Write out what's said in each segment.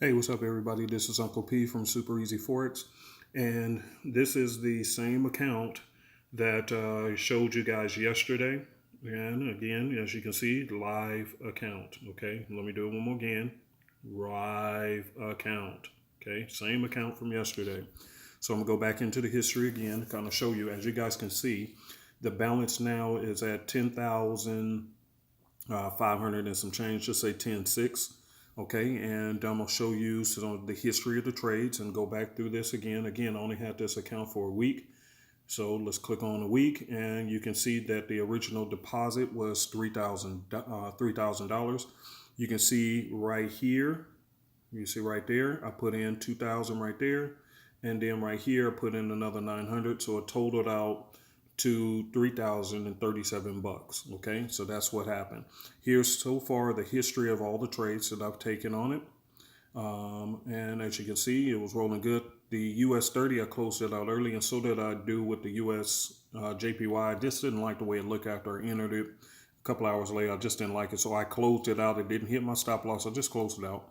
Hey, what's up, everybody? This is Uncle P from Super Easy Forex, and this is the same account that I showed you guys yesterday. And again, as you can see, live account. Okay, let me do it one more again. Live account. Okay, same account from yesterday. So I'm gonna go back into the history again, kind of show you. As you guys can see, the balance now is at 10,500 and some change. Just say 10,600. Okay, and I'm gonna show you some of the history of the trades and go back through this again. Again, I only had this account for a week. So let's click on a week and you can see that the original deposit was $3,000. You can see right here, you see right there, I put in 2,000 right there. And then right here, I put in another 900. So it totaled out to 3,037 bucks. Okay, so that's what happened. Here's so far the history of all the trades that I've taken on it. And as you can see, it was rolling good. The US 30, I closed it out early, and so did I do with the US JPY. I just didn't like the way it looked after I entered it. A couple hours later, I just didn't like it, so I closed it out. It didn't hit my stop loss. I just closed it out.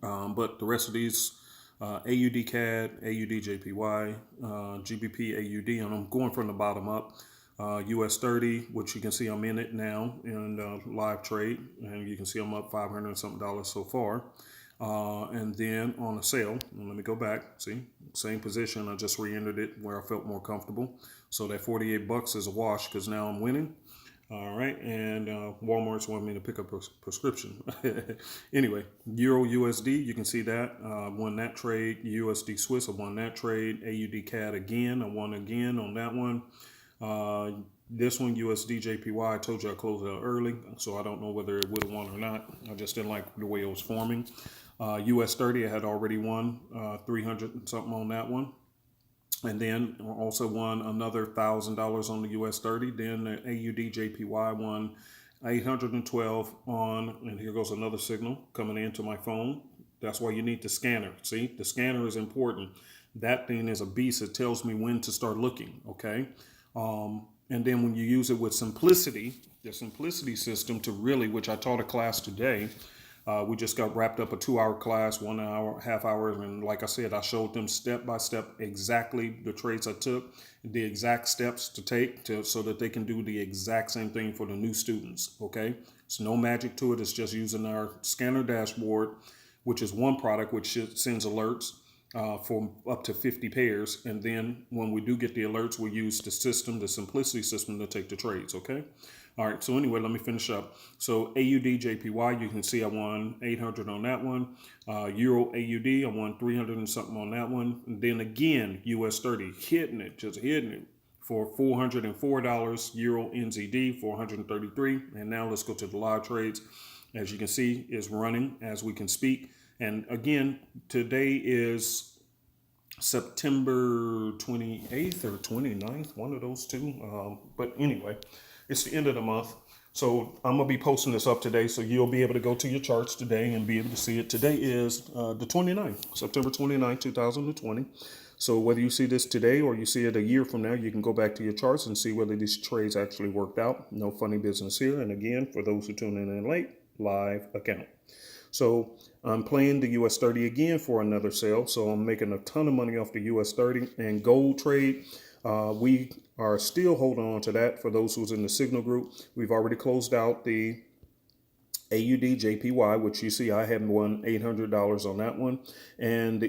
But the rest of these, AUD CAD, AUD JPY, GBP AUD, and I'm going from the bottom up. US 30, which you can see I'm in it now in live trade, and you can see I'm up $500 and something so far. And then on a sale, let me go back, see, same position, I just re-entered it where I felt more comfortable. So that 48 bucks is a wash because now I'm winning. All right, and Walmart's wanted me to pick up a prescription. Anyway, Euro USD, you can see that. Won that trade. USD Swiss, I won that trade. AUD CAD again, I won again on that one. This one, USD JPY, I told you I closed it out early, so I don't know whether it would have won or not. I just didn't like the way it was forming. US 30, I had already won 300 and something on that one. And then also won another $1,000 on the US 30. Then the AUD JPY won 812 on, and here goes another signal coming into my phone. That's why you need the scanner. See, the scanner is important. That thing is a beast. It tells me when to start looking. Okay. And then when you use it with simplicity, the simplicity system to really, which I taught a class today. We just got wrapped up a 2-hour class, 1 hour, half hour. And like I said, I showed them step by step exactly the trades I took, the exact steps to take so that they can do the exact same thing for the new students. Okay. It's no magic to it. It's just using our scanner dashboard, which is one product which sends alerts for up to 50 pairs. And then when we do get the alerts, we use the system, the simplicity system to take the trades. Okay. All right, so anyway, let me finish up. So AUD JPY, you can see I won 800 on that one. Euro AUD, I won 300 and something on that one. And then again, US 30, hitting it, just hitting it for $404. Euro NZD, 433. And now let's go to the live trades. As you can see, it's running as we can speak. And again, today is September 28th or 29th, one of those two. But anyway, it's the end of the month. So I'm going to be posting this up today. So you'll be able to go to your charts today and be able to see it. Today is the 29th, September 29th, 2020. So whether you see this today or you see it a year from now, you can go back to your charts and see whether these trades actually worked out. No funny business here. And again, for those who tune in late, live account. So I'm playing the US 30 again for another sale. So I'm making a ton of money off the US 30 and gold trade. We are still holding on to that. For those who's in the signal group, we've already closed out the AUD JPY, which you see I had won $800 on that one. And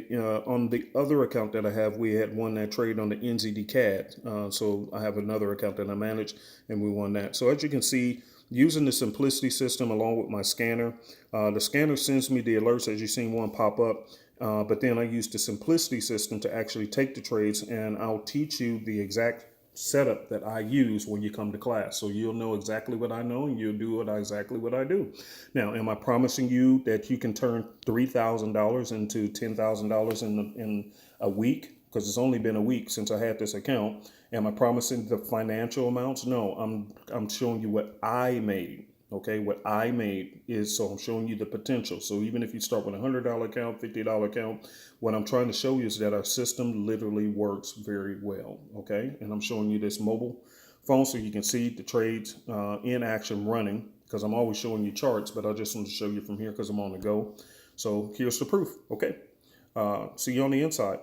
on the other account that I have, we had won that trade on the NZD CAD. So I have another account that I manage and we won that. So as you can see, using the simplicity system along with my scanner, the scanner sends me the alerts as you've seen one pop up. But then I use the simplicity system to actually take the trades, and I'll teach you the exact setup that I use when you come to class. So you'll know exactly what I know and you'll do exactly what I do. Now, am I promising you that you can turn $3,000 into $10,000 in a week? Because it's only been a week since I had this account. Am I promising the financial amounts? No, I'm showing you what I made. Okay, what I made is, so I'm showing you the potential. So even if you start with a $100 account, $50 account, what I'm trying to show you is that our system literally works very well. Okay, and I'm showing you this mobile phone so you can see the trades in action running, because I'm always showing you charts, but I just want to show you from here because I'm on the go. So here's the proof. Okay. See you on the inside.